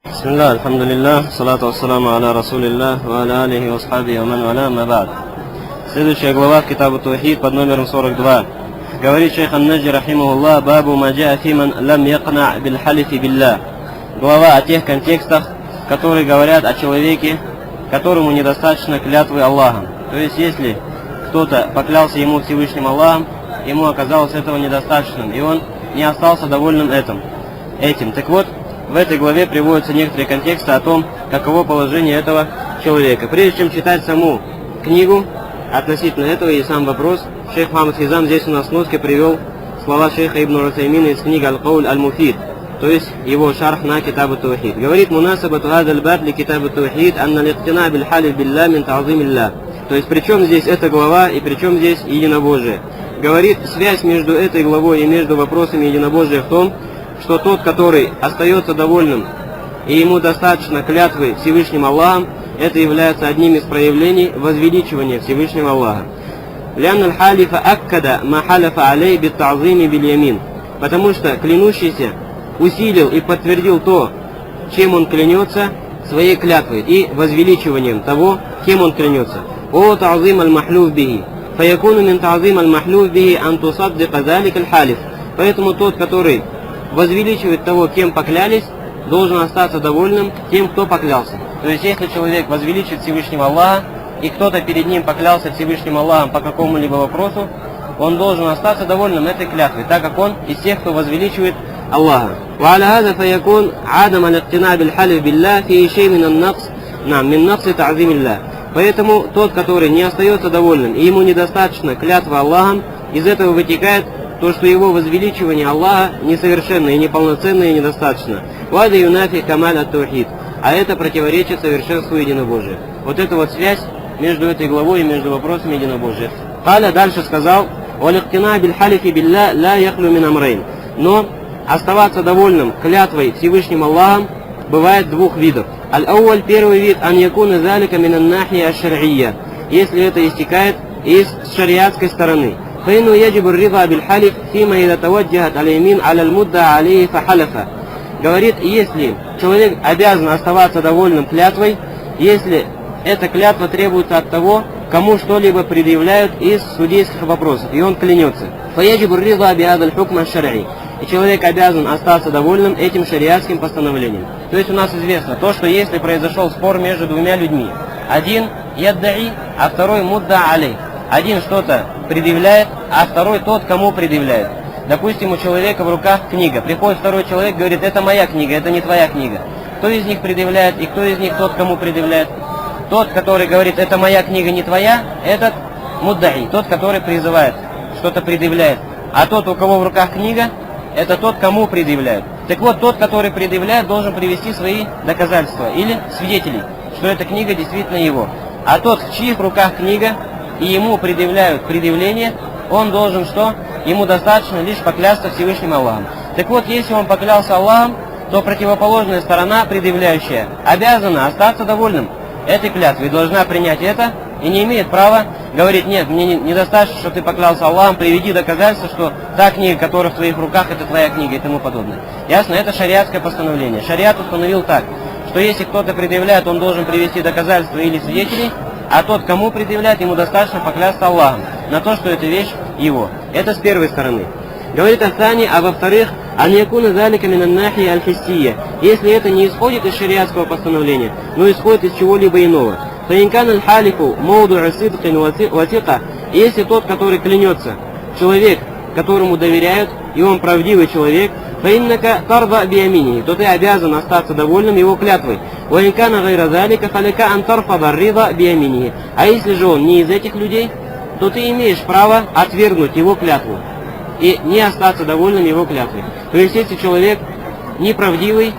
Бисмилlah, альхамдулиллах, салату вассаламу аля расулиллах, ва аля алихи ва асхабихи ва ман валя, ама ба'д. Следующая глава в Китабу Таухид под номером 42. Говорит шейх ан-Наджи, рахимахуллах, бабу маджа фиман лам якна биль халифи билля. Глава о тех контекстах, которые говорят о человеке, которому недостаточно клятвы Аллахом. То есть, если кто-то поклялся ему Всевышним Аллахом, ему оказалось этого недостаточным, и он не остался довольным этим. Так вот, в этой главе приводятся некоторые контексты о том, каково положение этого человека. Прежде чем читать саму книгу, относительно этого и сам вопрос, шейх Мухаммад Хизам здесь у нас в носке привел слова шейха Ибн Усаймина из книги Аль-Кауль Аль-Муфид, то есть его шарх на Китабу Таухид. Говорит: «Мунасабату гадаль баб ли Китабу Таухид, анна ликтина биль халиф билля мин та'зимилля». То есть, при чем здесь эта глава и при чем здесь единобожие? Говорит, связь между этой главой и между вопросами единобожия в том, что тот, который остается довольным и ему достаточно клятвы Всевышним Аллахом, это является одним из проявлений возвеличивания Всевышнего Аллаха. Потому что клянущийся усилил и подтвердил то, чем он клянется, своей клятвой и возвеличиванием того, кем он клянется. О та'зим аль-махлюф бихи. Фаякуну мин та'зим аль-махлюф бихи ан тусаддика залик аль-халиф. Поэтому тот, который возвеличивает того, кем поклялись, должен остаться довольным тем, кто поклялся. То есть, если человек возвеличит Всевышнего Аллаха, и кто-то перед ним поклялся Всевышним Аллахом по какому-либо вопросу, он должен остаться довольным этой клятвой, так как он из тех, кто возвеличивает Аллаха. Поэтому тот, который не остается довольным, и ему недостаточно клятва Аллахом, из этого вытекает то, что его возвеличивание Аллаха несовершенно и неполноценно и недостаточно. А это противоречит совершенству единобожия. Вот эта вот связь между этой главой и между вопросами единобожия. Халя дальше сказал: но оставаться довольным клятвой Всевышним Аллахом бывает двух видов. Аль-ауаль, первый вид, ан якуна залика минан нахия аш-шар'ия, если это истекает из шариатской стороны. فإنه يجب الرضا بالحلف فيما إذا توجهت اليمين على المدعى عليه فحلف. Говорит, если человек обязан оставаться довольным клятвой, если эта клятва требуется от того, кому что-либо предъявляют из судейских вопросов, и он клянется. فيجب الرضا بهذا الحكم الشرعي. И человек обязан остаться довольным этим шариатским постановлением. То есть у нас известно то, что если произошел спор между двумя людьми, один яддаи, а второй мудда алей. Один что-то предъявляет, а второй тот, кому предъявляет. Допустим, у человека в руках книга. Приходит второй человек, говорит: это моя книга, это не твоя книга. Кто из них предъявляет и кто из них тот, кому предъявляет? Тот, который говорит: это моя книга, не твоя, этот муддаи, тот, который призывает, что-то предъявляет. А тот, у кого в руках книга, это тот, кому предъявляют. Так вот, тот, который предъявляет, должен привести свои доказательства или свидетелей, что эта книга действительно его. А тот, в чьих руках книга, и ему предъявляют предъявление, он должен что? Ему достаточно лишь поклясться Всевышним Аллахом. Так вот, если он поклялся Аллахом, то противоположная сторона, предъявляющая, обязана остаться довольным этой клятвой и должна принять это, и не имеет права говорить: нет, мне недостаточно, что ты поклялся Аллахом, приведи доказательства, что та книга, которая в твоих руках, это твоя книга и тому подобное. Ясно? Это шариатское постановление. Шариат установил так, что если кто-то предъявляет, он должен привести доказательства или свидетелей, а тот, кому предъявляет, ему достаточно поклясться Аллахом на то, что эта вещь его. Это с первой стороны. Говорит Астани, а во-вторых, аньякуна залика минан нахи аль-хиссия, если это не исходит из шариатского постановления, но исходит из чего-либо иного. Фаинкан аль-халифу моуду сидкин ватика, если тот, который клянется, человек, которому доверяют, и он правдивый человек, фаиннака тарда биямини, то ты обязан остаться довольным его клятвой. Ваинкана гайра залика фалика ан тарфада рида биямини. А если же он не из этих людей, то ты имеешь право отвергнуть его клятву и не остаться довольным его клятвой. То есть, если человек неправдивый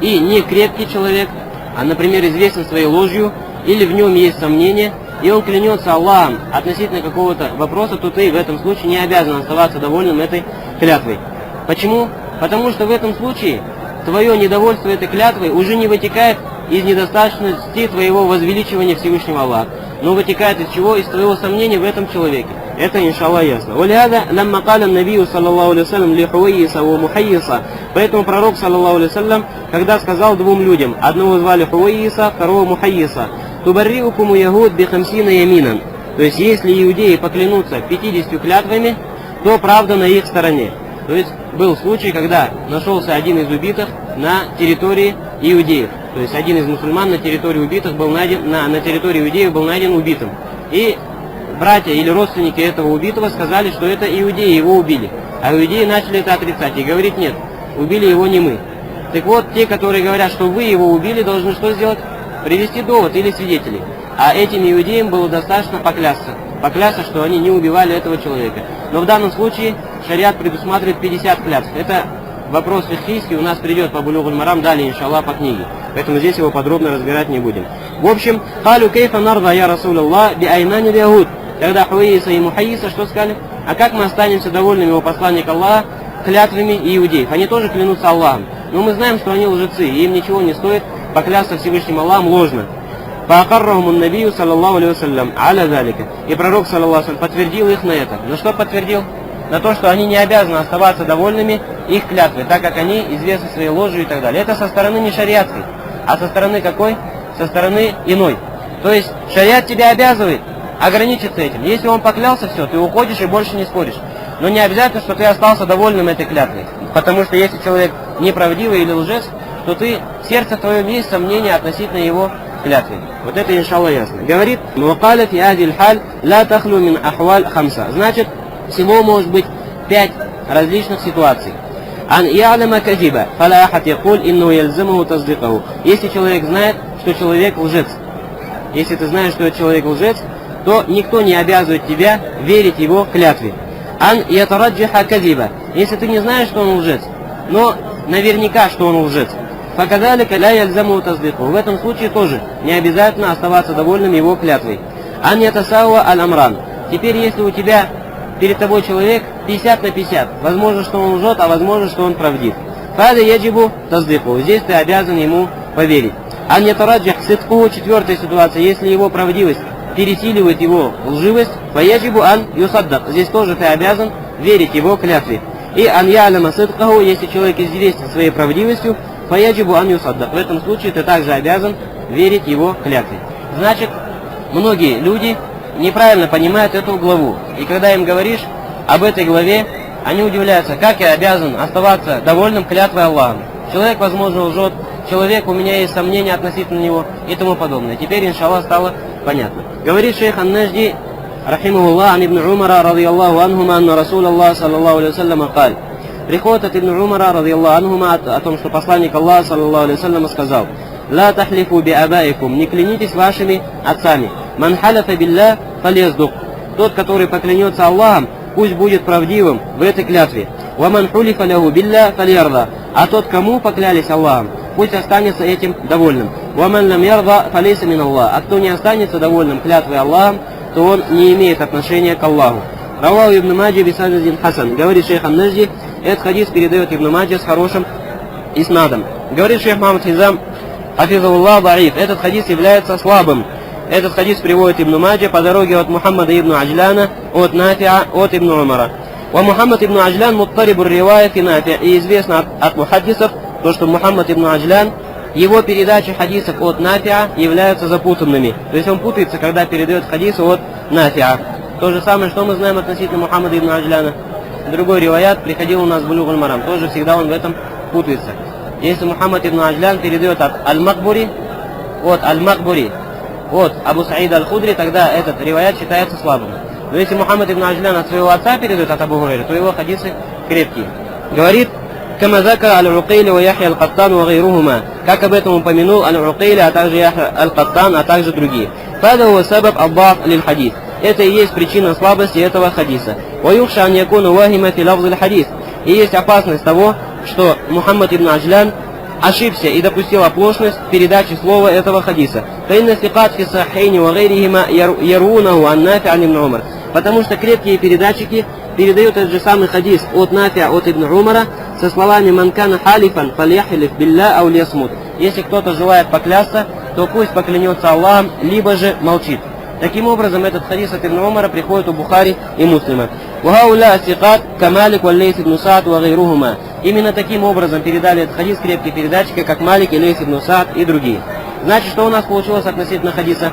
и не крепкий человек, а, например, известен своей ложью, или в нем есть сомнения, и он клянется Аллахом относительно какого-то вопроса, то ты в этом случае не обязан оставаться довольным этой клятвой. Почему? Потому что в этом случае твое недовольство этой клятвой уже не вытекает из недостаточности твоего возвеличивания Всевышнего Аллаха, но вытекает из чего? Из твоего сомнения в этом человеке. Это иншаллах ясно. ولهذا لما قال النبي صلى الله عليه وسلم لحويصة ومحيصة, поэтому пророк саллаллаху алейхи вассалям, когда сказал двум людям, одного звали Хуаиса, второго Мухайиса, тубарриукуму ягуд би хамсина яминан, то есть если иудеи поклянутся 50 клятвами, то правда на их стороне. То есть был случай, когда нашелся один из убитых на территории иудеев. То есть один из мусульман на территории убитых был найден, на территории иудеев был найден убитым. И братья или родственники этого убитого сказали, что это иудеи его убили. А иудеи начали это отрицать и говорить: нет, убили его не мы. Так вот, те, которые говорят, что вы его убили, должны что сделать? Привести довод или свидетелей. А этим иудеям было достаточно поклясться, что они не убивали этого человека. Но в данном случае шариат предусматривает 50 клятв. Это вопрос фикхийский, у нас придет по Булугуль Марам далее, иншаллах, по книге. Поэтому здесь его подробно разбирать не будем. В общем, «Халю кейфа нарда я Расулаллах би айнани ягуд». Когда Хуаиса и Мухаиса что сказали? А как мы останемся довольными, его посланник Аллаха, клятвами иудеев? Они тоже клянутся Аллахом. Но мы знаем, что они лжецы, и им ничего не стоит поклясться Всевышним Аллахом ложно. Фаакаррахумун набию саллаллаху алейхи вассалям аля залика. И пророк саллаллаху алейхи вассалям подтвердил их на это. На что подтвердил? На то, что они не обязаны оставаться довольными их клятвой, так как они известны своей ложью и так далее. Это со стороны не шариатской, а со стороны какой? Со стороны иной. То есть шариат тебя обязывает ограничиться этим. Если он поклялся, все, ты уходишь и больше не споришь. Но не обязательно, что ты остался довольным этой клятвой. Потому что если человек неправдивый или лжец, то ты, в сердце твоем есть сомнения относительно его клятвы. Вот это иншаллах ясно. Говорит: «Мукаля фи адиль халь ла тахлю мин ахваль хамса». Значит, всего может быть 5 различных ситуаций. Ан я'ляма казиба, фала ахад якуль инну ялзамуху таздикаху. Если человек знает, что человек лжец. Если ты знаешь, что этот человек лжец, то никто не обязывает тебя верить его клятве. Ан ятараджиха казиба. Если ты не знаешь, что он лжец, но наверняка, что он лжец, факадалика ля ялзамуху таздикаху. В этом случае тоже не обязательно оставаться довольным его клятвой. Ан ятасауа аль-амран. Теперь, если у тебя перед тобой человек 50 на 50, возможно, что он лжет, а возможно, что он правдив. Фада яджибу таздикаху. Здесь ты обязан ему поверить. Ан ятараджих сидкуху. Четвертая ситуация, если его правдивость пересиливает его лживость, фаяджибу ан юсаддак. Здесь тоже ты обязан верить его клятве. И ан я'ляма сидкаху, если человек известен своей правдивостью, фаяджибу ан юсаддак. В этом случае ты также обязан верить его клятве. Значит, многие люди неправильно понимают эту главу. И когда им говоришь об этой главе, они удивляются: как я обязан оставаться довольным клятвой Аллахом? Человек, возможно, лжет, человек, у меня есть сомнения относительно него и тому подобное. Теперь, иншаллах, стало понятно. Говорит шейх Ан-Нажди, рахимахуллах, ан Ибн Умара, радийаллаху анхума, анна Расулаллах, саллаллаху алейхи вассалям, каль. Приходит от Ибн Умара, радийаллаху анхума, о том, что посланник Аллаха, саллаллаху алейхи вассалям, сказал: «Ла тахлифу би абаикум», не клянитесь вашими отцами. «Ман халяфа билля фалездук», тот, который поклянется Аллахом, пусть будет правдивым в этой клятве. «Ва ман хулифа лаху билля фалярда», а тот, кому поклялись Аллахом, пусть останется этим довольным. «Ва ман лам ярда фалейса мин Аллах», а кто не останется довольным клятвой Аллахом, то он не имеет отношения к Аллаху. Равау Ибн Маджи бисанадин хасан. Говорит шейх Ан-Нажди, этот хадис передает Ибн Маджи с хорошим иснадом. Говорит шейх Мухаммад Хизам, хафизаллах даиф, этот хадис является слабым. Этот хадис приводит Ибн Маджи по дороге от Мухаммада ибн Аджляна, от Нафиа, от Ибн Умара. Ва Мухаммад ибн Аджлян муттарибур ривая фи Нафи. И известно от мухаддисов, то, что Мухаммад ибн Аджлян, его передачи хадисов от Нафиа являются запутанными. То есть он путается, когда передает хадисы от Нафиа. То же самое, что мы знаем относительно Мухаммада ибн Аджляна. Другой риваят приходил у нас в Булугуль Марам. Тоже всегда он в этом путается. Если Мухаммад ибн Аджлян передает от Аль-Макбури, от Аль-Макбури, от Абу Саида Аль-Худри, тогда этот риваят считается слабым. Но если Мухаммад ибн Аджлян от своего отца передает, от Абу Хурайры, то его хадисы крепкие. Говорит: «Кама зака Аль-Уқейли ва Яхья Аль-Каттан ва гайрухума», как об этом упомянул Аль-Уқейли, а также Яхья Аль-Каттан, а также другие. «Фада хуа сабаб албаф лиль-хадис». Это и есть причина слабости этого хадиса. «Ва юхша ан якуну вахима фи лафз аль-хадис». И есть опасность того, что Мухаммад ибн Аджлян ошибся и допустил оплошность в передаче слова этого хадиса. Потому что крепкие передатчики передают этот же самый хадис от Нафиа, от Ибн Умара, со словами «Манкана халифан фальяхилиф билля ау льясмут». Если кто-то желает поклясться, то пусть поклянется Аллахом, либо же молчит. Таким образом, этот хадис от Ибн Умара приходит у Бухари и Муслима. «Вахауля асикат камалик валлейс ибн Саад ва гайрухума». Именно таким образом передали этот хадис крепкие передатчики, как Малик и Лейс ибн Саад и другие. Значит, что у нас получилось относительно хадиса?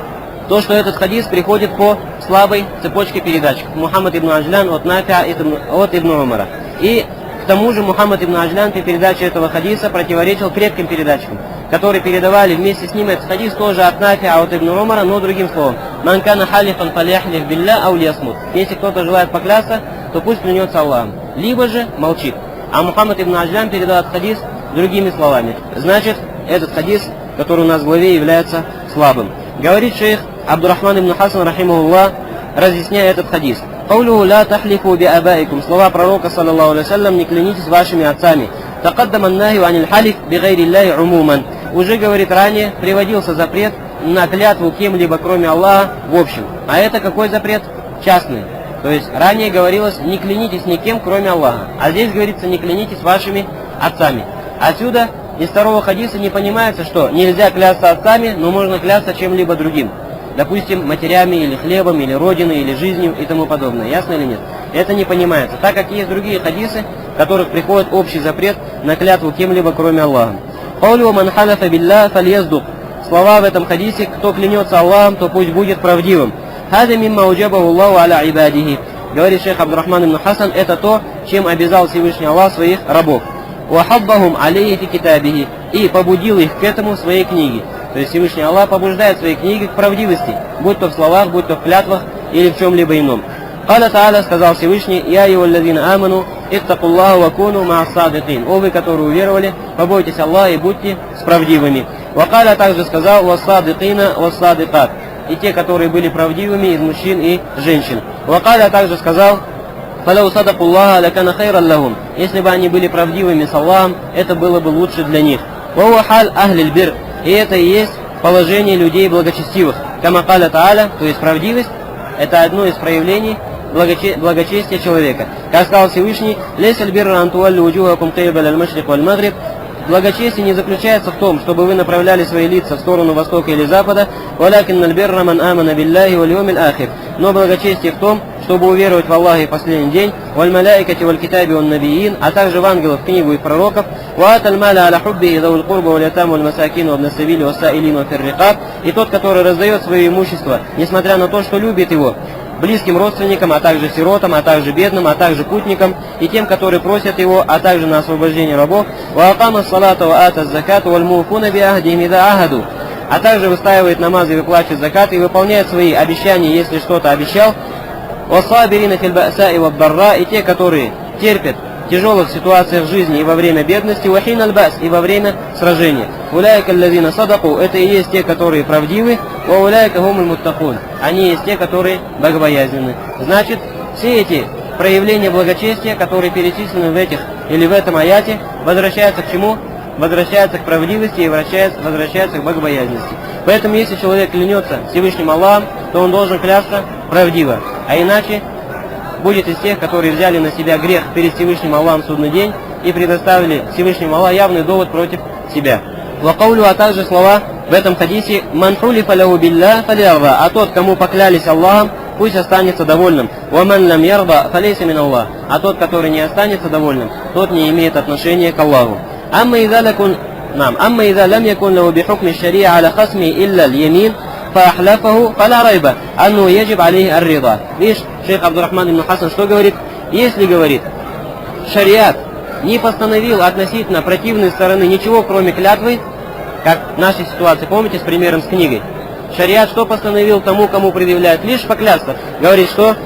То, что этот хадис приходит по слабой цепочке передатчиков. Мухаммад ибн Аджлян от Нафиа от Ибн Умара. И к тому же Мухаммад ибн Аджлян при передаче этого хадиса противоречил крепким передатчикам, которые передавали вместе с ним этот хадис тоже от Нафиа от Ибн Умара, но другим словом. «Ман кана халифан фаляхлиф билля ау лиясмут». Если кто-то желает поклясться, то пусть клянется Аллахом, либо же молчит. А Мухаммад ибн Аджлян передал этот хадис другими словами. Значит, этот хадис, который у нас в главе, является слабым. Говорит шейх Абдурахман ибн Хасан, рахимахуллах, разъясняя этот хадис. «Каулуху ла тахлифу би абаикум». Слова пророка, саллаллаху алейхи вассалям, не клянитесь вашими отцами. «Такаддама нахи аниль халиф би гайри Аллахи умуман». Уже, говорит, ранее приводился запрет на клятву кем-либо, кроме Аллаха, в общем. А это какой запрет? Частный. То есть ранее говорилось, не клянитесь никем, кроме Аллаха. А здесь говорится, не клянитесь вашими отцами. Отсюда из второго хадиса не понимается, что нельзя клясться отцами, но можно клясться чем-либо другим. Допустим, матерями, или хлебом, или родиной, или жизнью и тому подобное. Ясно или нет? Это не понимается, так как есть другие хадисы, в которых приходит общий запрет на клятву кем-либо, кроме Аллаха. «Каулю ман халяфа билля фальяздук». Слова в этом хадисе: кто клянется Аллахом, то пусть будет правдивым. «Хада мимма уджабаху Аллаху аля ибадихи». Говорит шейх Абдурахман ибн Хасан, это то, чем обязал Всевышний Аллах своих рабов. «Вахаббахум алейхи фи китабихи». И побудил их к этому в своей книге. То есть Всевышний Аллах побуждает в своей книге к правдивости, будь то в словах, будь то в клятвах или в чем-либо ином. «Каля Тааля», сказал Всевышний: «Я юваллазина аману, иттакуллаху ва куну ма'ас-садикин». О вы, которые уверовали, побойтесь Аллаха и будьте справедливыми. «Вакаля» также сказал: «Вас-садикина вас-садикат». И те, которые были правдивыми из мужчин и женщин. «Вакаля» также сказал: «Фаляу садакуллаха лакана хайран лахум». Если бы они были правдивыми с Аллахом, это было бы лучше для них. «Ва халь ахлиль бир». И это и есть положение людей благочестивых. «Кама каля Тааля», то есть правдивость, это одно из проявлений благочестия человека. Как сказал Всевышний: «Лейсаль бирра ан туаллю вуджухакум кибаля аль-машрик валь-магриб». Благочестие не заключается в том, чтобы вы направляли свои лица в сторону востока или запада, «Валякинналь бирра ман амана билляхи валь йомиль ахир». Но благочестие в том, чтобы уверовать в Аллаха и в последний день, «Валь-маляикати валь-китаби валь-набиин», а также в ангелов, книгу и пророков, «Вааталь маля аля хубби идавуль курба валь-ятам валь-масакин вабнасавили вассаилин вафиррикаб». И тот, который раздает свое имущество, несмотря на то, что любит его, близким родственникам, а также сиротам, а также бедным, а также путникам, и тем, которые просят его, а также на освобождение рабов, «Ваакама салата ва ата закату валь муфуна биахдихим ида ахаду», а также выстаивает намазы и выплачивает закат и выполняет свои обещания, если что-то обещал, «Вассабирина филь ба'са и вад-дарра», и те, которые терпят в тяжелых ситуациях жизни и во время бедности, «Вахин аль-бас», и во время сражения. «Уляйка аллазина садаку», это и есть те, которые правдивы, «Ва уляйка гумуль муттакун», они есть те, которые богобоязненны. Значит, все эти проявления благочестия, которые перечислены в этих или в этом аяте, возвращаются к чему? Возвращаются к правдивости и возвращаются к богобоязненности. Поэтому, если человек клянется Всевышним Аллахом, то он должен клясться правдиво, а иначе будет из тех, которые взяли на себя грех перед Всевышним Аллахом в судный день и предоставили Всевышнему Аллаху явный довод против себя. «Вакаулю», а также слова в этом хадисе: «Ман хулифа лаху билля фалярда», а тот, кому поклялись Аллахом, пусть останется довольным. «Ваман лам ярда фалейса мин Аллах», а тот, который не останется довольным, тот не имеет отношения к Аллаху. «Амма иза лам якун лаху бихукми шария аля хасми илля аль-ямин фахляфаху фаля райба анну яджиб алейхи ар-рида». Видишь, шейх Абдурахман ибн Хасан что говорит? Если, говорит, шариат не постановил относительно противной стороны ничего, кроме клятвы, как в нашей ситуации, помните, с примером с книгой, шариат что постановил тому, кому предъявляют? Лишь поклясться. Говорит, что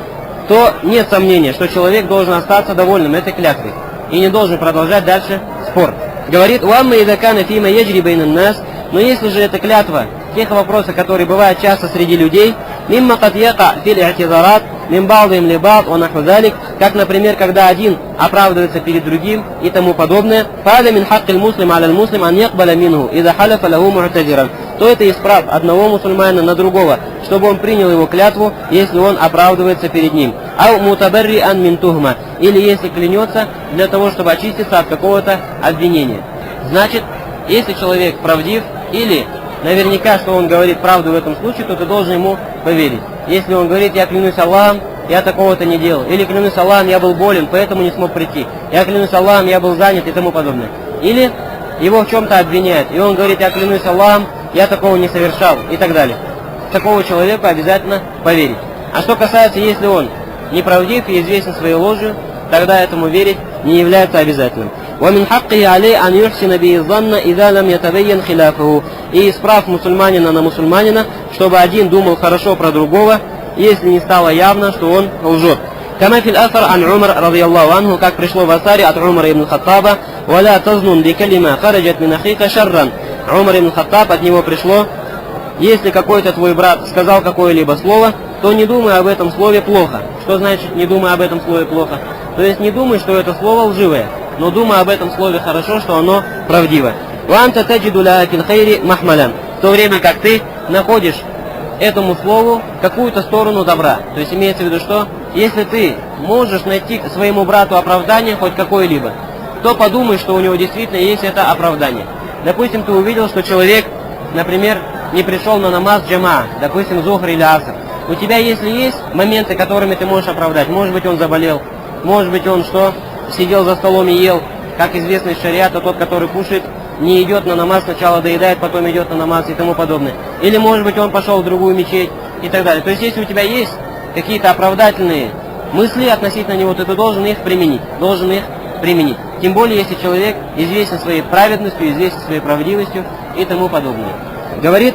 то нет сомнения, что человек должен остаться довольным этой клятвой и не должен продолжать дальше спор. Говорит: «Уамма идакана фима яджри байнан нас», но если же эта клятва тех вопросов, которые бывают часто среди людей, мимма кад яка фил и'тизарат мин ба'дихим ли ба'д ва наху залик, как, например, когда один оправдывается перед другим и тому подобное, фада мин хаккиль муслим аля муслим ан якбаля минху ида халяфа лаху му'тазиран, то это из прав одного мусульманина на другого, чтобы он принял его клятву, если он оправдывается перед ним. Ау мутабарри ан мин тухма, или если клянется для того, чтобы очиститься от какого-то обвинения. Значит, если человек правдив или наверняка, что он говорит правду в этом случае, то ты должен ему поверить. если он говорит: я клянусь Аллахом, я такого-то не делал. Или клянусь Аллахом, я был болен, поэтому не смог прийти. Я клянусь Аллахом, я был занят и тому подобное. Или его в чем-то обвиняют, и он говорит: я клянусь Аллахом, я такого не совершал, и так далее. Такого человека обязательно поверить. А что касается, если он неправдив и известен своей ложью, тогда этому верить не является обязательным. ومن حقه عليه أن يحسن به الظن إذا لم يتبين خلافه. И из прав мусульманина на мусульманина, чтобы один думал хорошо про другого, если не стало явно, что он лжет. كما في الأثر عن عمر رضي الله عنه, как пришло в Асаре от Умара ибн Хаттаба: ولا تظن بكلمة خرجت من أخيك شرا. Умар ибн Хаттаб, от него пришло: если какой-то твой брат сказал какое-либо слово, то не думай об этом слове плохо. Что значит не думай об этом слове плохо? То есть не думай, что это слово лживое, но думай об этом слове хорошо, что оно правдиво. وأنت تجد لها في الخير محملا. В то время как ты находишь этому слову какую-то сторону добра. То есть имеется в виду, что если ты можешь найти своему брату оправдание хоть какое-либо, то подумай, что у него действительно есть это оправдание. Допустим, ты увидел, что человек, например, не пришел на намаз джама, допустим, зухр или аср. У тебя, если есть моменты, которыми ты можешь оправдать, может быть, он заболел, может быть, он что, сидел за столом и ел, как известно из шариата, тот, который кушает, не идет на намаз, сначала доедает, потом идет на намаз и тому подобное. Или, может быть, он пошел в другую мечеть и так далее. То есть, если у тебя есть какие-то оправдательные мысли относительно него, то ты должен их применить. Тем более, если человек известен своей праведностью, известен своей правдивостью и тому подобное. Говорит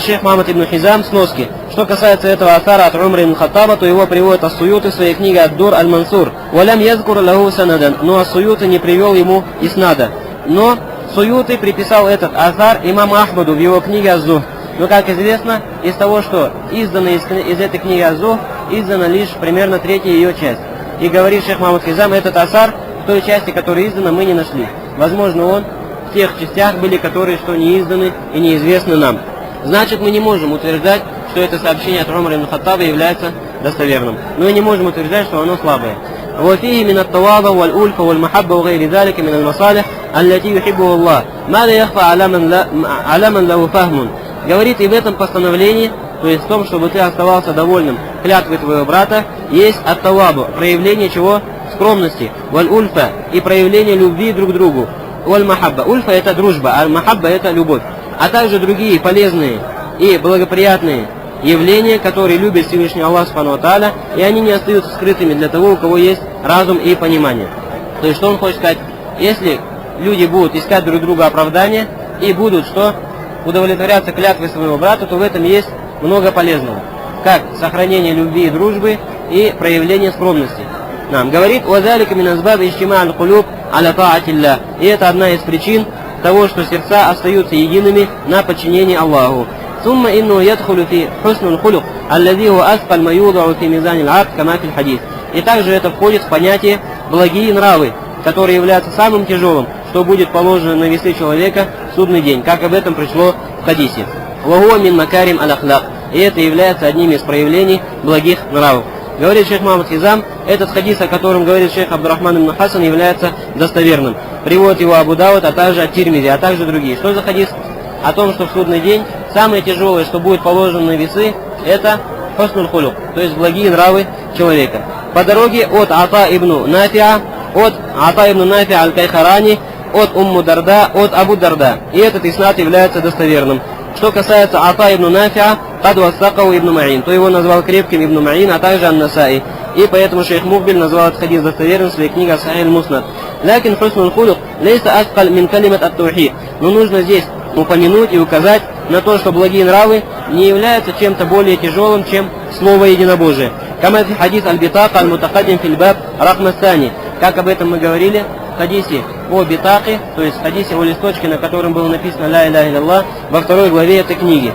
шейх Мухаммад ибн Хизам, сноски. Что касается этого асара от Умара ибн Хаттаба, то его приводит ас-Суюти в своей книге «Ад-Дур аль-Мансур». «Валям язкур лаху санадан». Но ас-Суюти не привел ему иснада. Но Суюти приписал этот асар имаму Ахмаду в его книге «Аз-Зухд». Но, как известно, из того, что издано из этой книги «Аз-Зухд», издана лишь примерно третья ее часть. И говорит шейх Мухаммад Хизам, этот асар в той части, которая издана, мы не нашли. Возможно, он в тех частях были, которые что не изданы и неизвестны нам. Значит, мы не можем утверждать, что это сообщение от Умара ибн Хаттаба является достоверным. Но и не можем утверждать, что оно слабое. وفيه من التواضع والألفة والمحبة وغير ذلك من المصالح التي يحبه الله ما لا يخفى على من له فهم. Говорит, и в этом постановлении, то есть в том, чтобы ты оставался довольным клятвой твоего брата, есть ат-тавабу, проявление чего? Скромности, валь-ульфа, и проявление любви друг к другу, валь-махабба. Ульфа — это дружба, а махабба — это любовь. А также другие полезные и благоприятные явления, которые любит Всевышний Аллах Субхану ва Тааля, и они не остаются скрытыми для того, у кого есть разум и понимание. То есть, что он хочет сказать? Если люди будут искать друг друга оправдания и будут что? Удовлетворяться клятвой своего брата, то в этом есть много полезного. Как сохранение любви и дружбы и проявление скромности. Нам говорит: «Вазалика мин азбаб иджтимаа аль-кулуб аля таатилля». И это одна из причин того, что сердца остаются едиными на подчинении Аллаху. ثم إنه يدخل في حسن الخلق الذي هو أثقل ما يوضع في ميزان العبد كما في الحديث. И также это входит в понятие благие нравы, которые являются самым тяжелым, что будет положено на весы человека в судный день, как об этом пришло в хадисе. وهو من مكارم الأخلاق. И это является одним из проявлений благих нравов. Говорит шейх Мухаммад Хизам, этот хадис, о котором говорит шейх Абдурахман ибн Хасан, является достоверным. Приводит его Абу Дауд, а также ат-Тирмизи, а также другие. Что за хадис? О том, что в судный день самое тяжелое, что будет положено на весы, это хуснуль хулук, то есть благие нравы человека. По дороге от Ата ибн Нафиа аль-Кайхарани, от Умму Дарда, от Абу Дарда. И этот иснад является достоверным. Что касается Ата ибн Нафиа, кад вассакаху ибн Маин, то его назвал крепким ибн Маин, а также ан-Насаи. И поэтому шейх Мукбиль назвал этот хадис достоверным в своей книге Сахих аль-Муснад. Лакин хуснуль хулук лейса аскаль мин калимат ат-таухид. Но нужно здесь упомянуть и указать на то, что благие нравы не являются чем-то более тяжелым, чем слово единобожие. Кама фи хадис аль-битака аль-мутакаддим фил баб рахма сани. Как об этом мы говорили в хадисе о битаке, то есть в хадисе о листочке, на котором было написано «Ла иляха илляллах», во второй главе этой книги.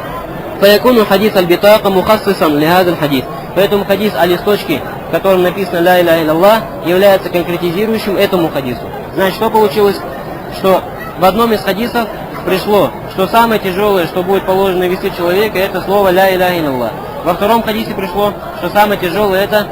Фаякуну хадис аль-битака мухассисан ли хадис хадис. Поэтому хадис о листочке, в котором написано «Ла иляха илляллах», является конкретизирующим этому хадису. Значит, что получилось? Что в одном из хадисов пришло, что самое тяжелое, что будет положено на весы человека, это слово «Ля иляха илляллах». Во втором хадисе пришло, что самое тяжелое это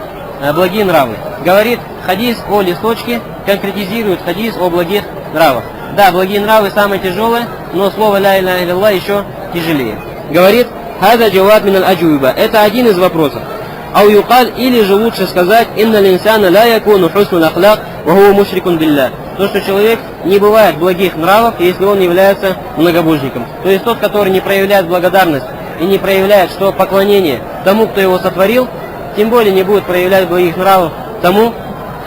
благие нравы. Говорит, хадис о листочке конкретизирует хадис о благих нравах. Да, благие нравы самое тяжелое, но слово «Ля иляха илляллах» еще тяжелее. Говорит Хаза джаваб мин аль-аджуба. Это один из вопросов. Ау юкаль, или же лучше сказать, инна линсана ла якуну хусну ахлак, ва хуа мушрикун билля. То, что человек не бывает благих нравов, если он является многобожником. То есть тот, который не проявляет благодарность и не проявляет, что поклонение тому, кто его сотворил, тем более не будет проявлять благих нравов тому,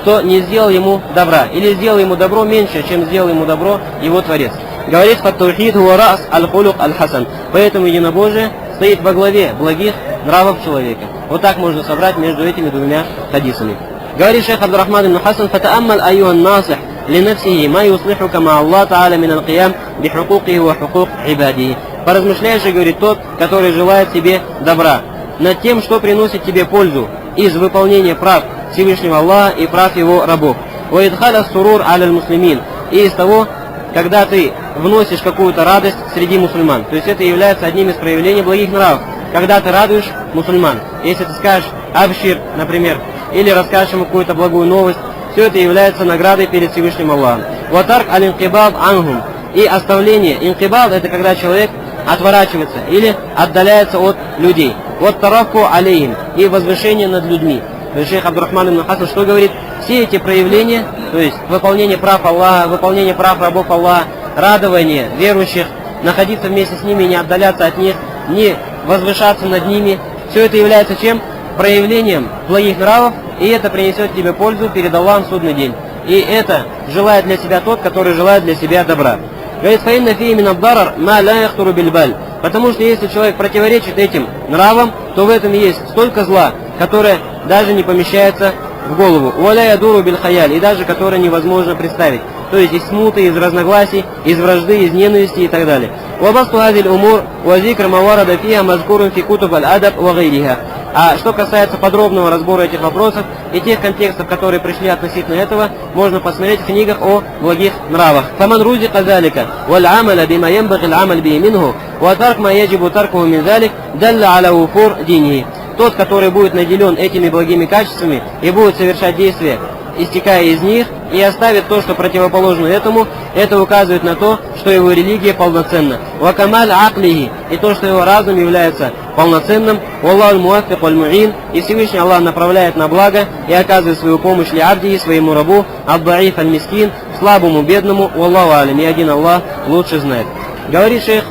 кто не сделал ему добра. Или сделал ему добро меньше, чем сделал ему добро его Творец. Говорит, фат-таухид хуа рас аль-хулук аль-хасан. Поэтому единобожие стоит во главе благих нравов человека. Вот так можно собрать между этими двумя хадисами. Говорит шейх Абдурахман ибн Хасан, фатааммаль айюхан насих линафсихи ма юслихука ма Аллах та'аля мин аль-киям бихукукихи ва хукук ибадихи. Поразмышляй же, говорит тот, который желает себе добра, над тем, что приносит тебе пользу из выполнения прав Всевышнего Аллаха и прав его рабов. Ва идхаля сурур аля муслимин. И из того, когда ты вносишь какую-то радость среди мусульман. То есть это является одним из проявлений благих нравов. Когда ты радуешь мусульман. Если ты скажешь абшир, например, или расскажешь ему какую-то благую новость, все это является наградой перед Всевышним Аллахом. Ватарк аль-инкибаб анхум. И оставление. Инкибаб — это когда человек отворачивается или отдаляется от людей. Вот тарафку алейхим. И возвышение над людьми. То есть шейх Абдурахман ибн Хасан что говорит? Все эти проявления, то есть выполнение прав Аллаха, выполнение прав рабов Аллаха, радование верующих, находиться вместе с ними, не отдаляться от них, не возвышаться над ними, все это является чем? Проявлением благих нравов, и это принесет тебе пользу перед Аллахом в судный день. И это желает для себя тот, который желает для себя добра. Говорит, фаинна фи мин ад-дарар ма ла яхтуру биль-баль. Потому что если человек противоречит этим нравам, то в этом есть столько зла, которое даже не помещается в голову. Уаля ядуру биль-хаяль, и даже которое невозможно представить. То есть из смуты, из разногласий, из вражды, из ненависти и так далее. Вабасту хазиль умур, вазикр маварада фиха мазкурун фи кутуб аль-адаб ва гайриха. А что касается подробного разбора этих вопросов и тех контекстов, которые пришли относительно этого, можно посмотреть в книгах о благих нравах. Фаман рузика залика, валь амаля бима ямбагhi аль-амаль биhi минху, ва тарк ма яджибу таркуху мин залик, далля аля уфур динихи. Тот, который будет наделен этими благими качествами и будет совершать действия, истекая из них, и оставит то, что противоположно этому, это указывает на то, что его религия полноценна. Вакамаль аклихи, и то, что его разум является полноценным. Валлаху аль-муаффик валь-муин, и Всевышний Аллах направляет на благо и оказывает свою помощь ли абди, своему рабу, ад-даиф аль-мискин, слабому, бедному. Валлаху алям, и один Аллах лучше знает. Говорит шейх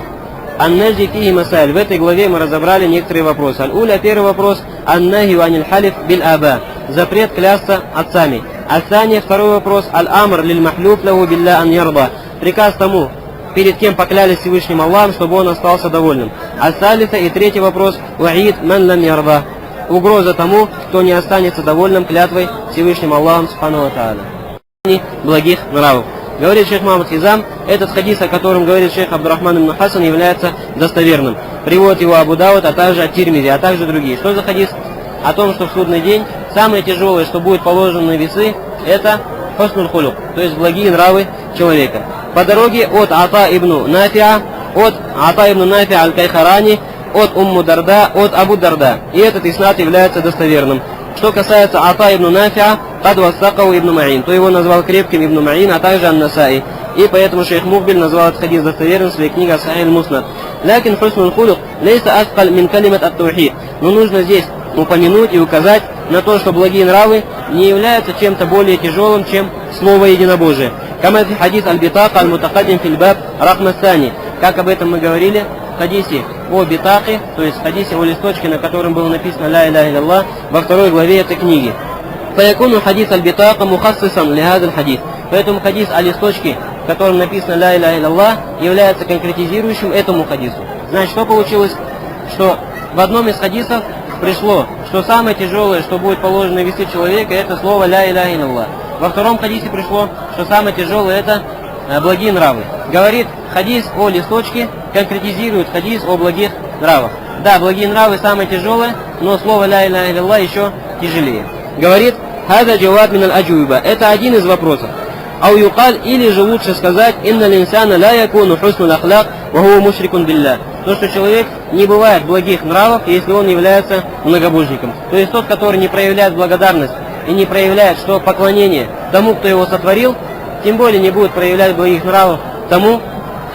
Ан-Наджди фихи масаль. В этой главе мы разобрали некоторые вопросы. Аль-Уля, первый вопрос. Ан-Нахи аниль халиф биль-аба. Запрет клясться отцами. Аль-Сани, второй вопрос. Аль-Амр лиль-махлюф лаху билля ан ярда. Приказ тому, перед кем поклялись Всевышним Аллахом, чтобы он остался довольным. Аль-Салиса, и третий вопрос. Уаид ман лам ярда. Угроза тому, кто не останется довольным клятвой Всевышним Аллахом субхану ва тааля. Благих нравов. Говорит шейх Мухаммад Хизам, этот хадис, о котором говорит шейх Абдурахман ибн Хасан, является достоверным. Приводит его Абу Дауд, а также Ат-Тирмизи, а также другие. Что за хадис? О том, что в судный день самое тяжелое, что будет положено на весы, это хуснул хулук, то есть благие нравы человека. По дороге от Ата ибн Нафиа аль-Кайхарани, от Умму Дарда, от Абу Дарда. И этот иснад является достоверным. Что касается Ата ибн Нафиа, кад вассакау ибн Маин, то его назвал крепким ибн Маин, а также Ан-Насаи. И поэтому шейх Мухбиль назвал этот хадис достоверным в своей книге Сахих аль-Муснад. Лякин хуснул хулук лейса аскаль мин калимат ат-таухид. Но нужно здесь упомянуть и указать на то, что благие нравы не являются чем-то более тяжелым, чем слово единобожие. Кама фи хадис аль-битака аль-мутакаддим фил баб рахмастани. Как об этом мы говорили в хадисе о битаке, то есть в хадисе о листочке, на котором было написано «Ла иляха илlallah» во второй главе этой книги. Фаякуну хадис аль-битака мухассисан лихадаль хадис. Поэтому хадис о листочке, в котором написано «Ла иляха илlallah», является конкретизирующим этому хадису. Значит, что получилось? Что в одном из хадисов пришло, что самое тяжелое, что будет положено на весы человека, это слово «Ла иляха илlallah». Во втором хадисе пришло, что самое тяжелое это благие нравы. Говорит, хадис о листочке конкретизирует хадис о благих нравах. Да, благие нравы самое тяжелое, но слово «Ла иляха илlallah» еще тяжелее. Говорит, хаза джаваб мин аль-аджуба. Это один из вопросов. Ау юкаль, или же лучше сказать, инна линсана ла якуну хусну ахлак, ва хуа мушрикун билля. То, что человек не бывает благих нравов, если он является многобожником. То есть тот, который не проявляет благодарность и не проявляет, что поклонение тому, кто его сотворил, тем более не будет проявлять благих нравов тому,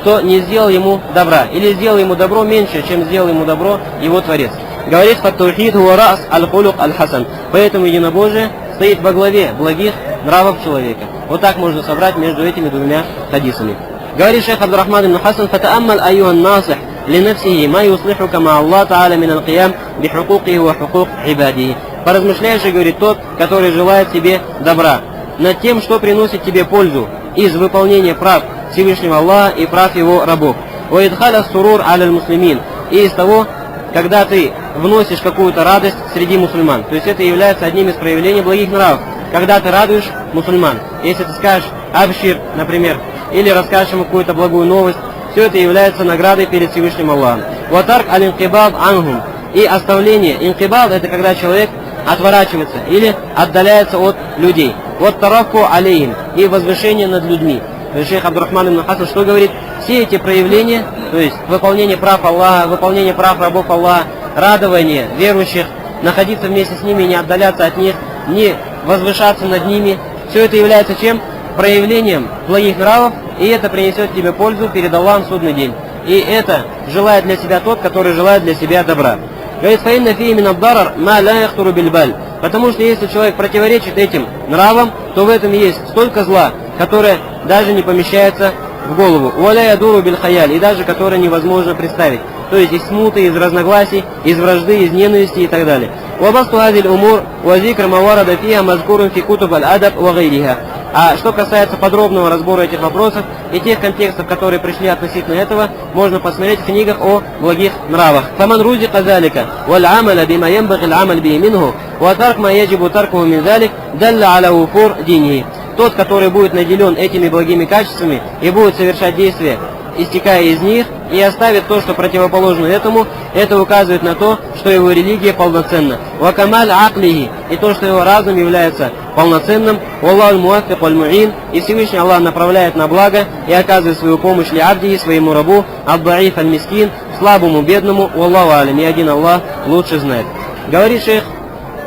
кто не сделал ему добра, или сделал ему добро меньше, чем сделал ему добро его Творец. Говорит, «Фаттаухид хуа рас аль-хулук аль-хасан». Поэтому единобожие стоит во главе благих нравов человека. Вот так можно собрать между этими двумя хадисами. Говорит шейх Абдурахман ибн Хасан, «Фатааммаль айюхан насих линафсихи ма юслихука ма Аллах та'аля мин аль-киям бихукухи ва хукух ибадихи». Поразмышляешь, говорит, тот, который желает себе добра, над тем, что приносит тебе пользу из выполнения прав Всевышнего Аллаха и прав его рабов. «Уидхаля сурур аля муслимин». И из того, когда ты вносишь какую-то радость среди мусульман. То есть это является одним из проявлений благих нравов. Когда ты радуешь мусульман. Если ты скажешь «Абшир», например, или расскажешь ему какую-то благую новость, все это является наградой перед Всевышним Аллахом. «Ватарк аль-инкибаб ангум». И оставление. Инкибаб — это когда человек отворачивается или отдаляется от людей. Вот тарафку алейхим, и возвышение над людьми. То есть шейх Абдурахман ибн Хасан что говорит? Все эти проявления, то есть выполнение прав Аллаха, выполнение прав рабов Аллаха, радование верующих, находиться вместе с ними, не отдаляться от них, не возвышаться над ними, все это является чем? Проявлением благих нравов, и это принесет тебе пользу перед Аллахом в судный день. И это желает для себя тот, который желает для себя добра. Говорит, «Фаинна фи мин абдарар ма ла яхтуру бильбаль». Потому что если человек противоречит этим нравам, то в этом есть столько зла, которое даже не помещается в голову. «Уаля ядуру биль хаяль», и даже которое невозможно представить. То есть из смуты, из разногласий, из вражды, из ненависти и так далее. «Уабасту хазиль умур ва зикр маварада фиха мазкурун фи кутуб аль-адаб ва гайриха». А что касается подробного разбора этих вопросов и тех контекстов, которые пришли относительно этого, можно посмотреть в книгах о благих нравах. «Фаман рузика залика, валь амаля бима ямбагhi аль-амаль би минху, ва тарк ма яджибу таркуху мин залик, далля аля уфур динихи». Тот, который будет наделен этими благими качествами и будет совершать действия, истекая из них, и оставит то, что противоположно этому, это указывает на то, что его религия полноценна. «Вакамаль аклихи», и то, что его разум является полноценным. «Валлаху муаффик валь муин», и Всевышний Аллах направляет на благо и оказывает свою помощь ли абдихи, своему рабу, ад-даиф аль-мискин, слабому, бедному, «Валлаху алям», и один Аллах лучше знает. Говорит шейх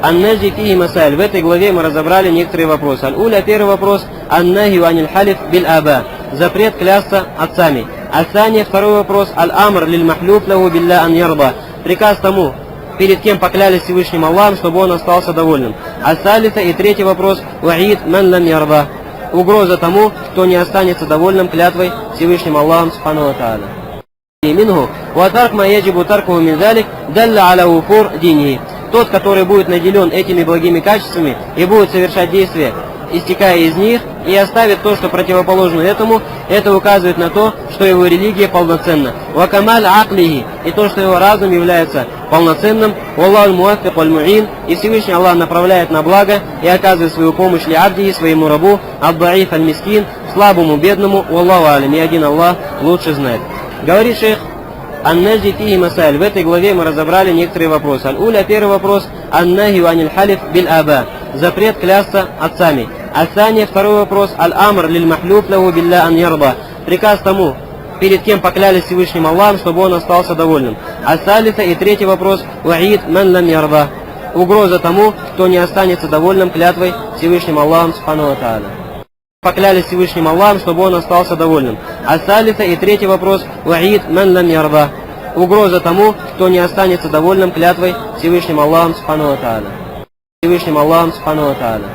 «Ан-наджи фихи масаль». В этой главе мы разобрали некоторые вопросы. Аль-уля, первый вопрос, «Ан-нахи аниль халиф биль аба». Запрет клясться отцами. Аль-сания, второй вопрос, «Аль-амр лиль махлюф лаху билля ан ярба». Приказ тому, перед кем поклялись Всевышним Аллахом, чтобы он остался довольным. Аль-салиса, и третий вопрос, «Ваид ман лам ярба». Угроза тому, кто не останется довольным клятвой Всевышним Аллахом субхану ва тааля. Минху ва тарк ма яджибу таркуху мин залик, далля аля уфур динихи. Тот, который будет наделен этими благими качествами и будет совершать действия, истекая из них, и оставит то, что противоположно этому, это указывает на то, что его религия полноценна. «Вакамаль аклихи», и то, что его разум является полноценным. «Валлаху муаффик валь муин», и Всевышний Аллах направляет на благо и оказывает свою помощь ли абдихи, своему рабу, ад-даиф аль-мискин, слабому, бедному, «Валлаху алям», и один Аллах лучше знает. Говорит шейх «Ан-наджи фихи масаль». В этой главе мы разобрали некоторые вопросы. Аль-уля, первый вопрос, «Ан-нахи аниль халиф биль аба». Запрет клясться отцами. Аль-сания, второй вопрос, «Аль-амр лиль махлюф лаху билля ан ярба». Приказ тому, перед кем поклялись Всевышним Аллахом, чтобы он остался довольным. Аль-салиса, и третий вопрос, «Ваид ман лам ярба». Угроза тому, кто не останется довольным клятвой Всевышним Аллахом субхану ва тааля. Поклялись Всевышним Аллахом, чтобы он остался довольным. Аль-салиса, и третий вопрос, «Ваид ман лам ярба». Угроза тому, кто не останется довольным клятвой Всевышним Аллахом субхану ва тааля. Всевышним Аллахом субхану ва тааля.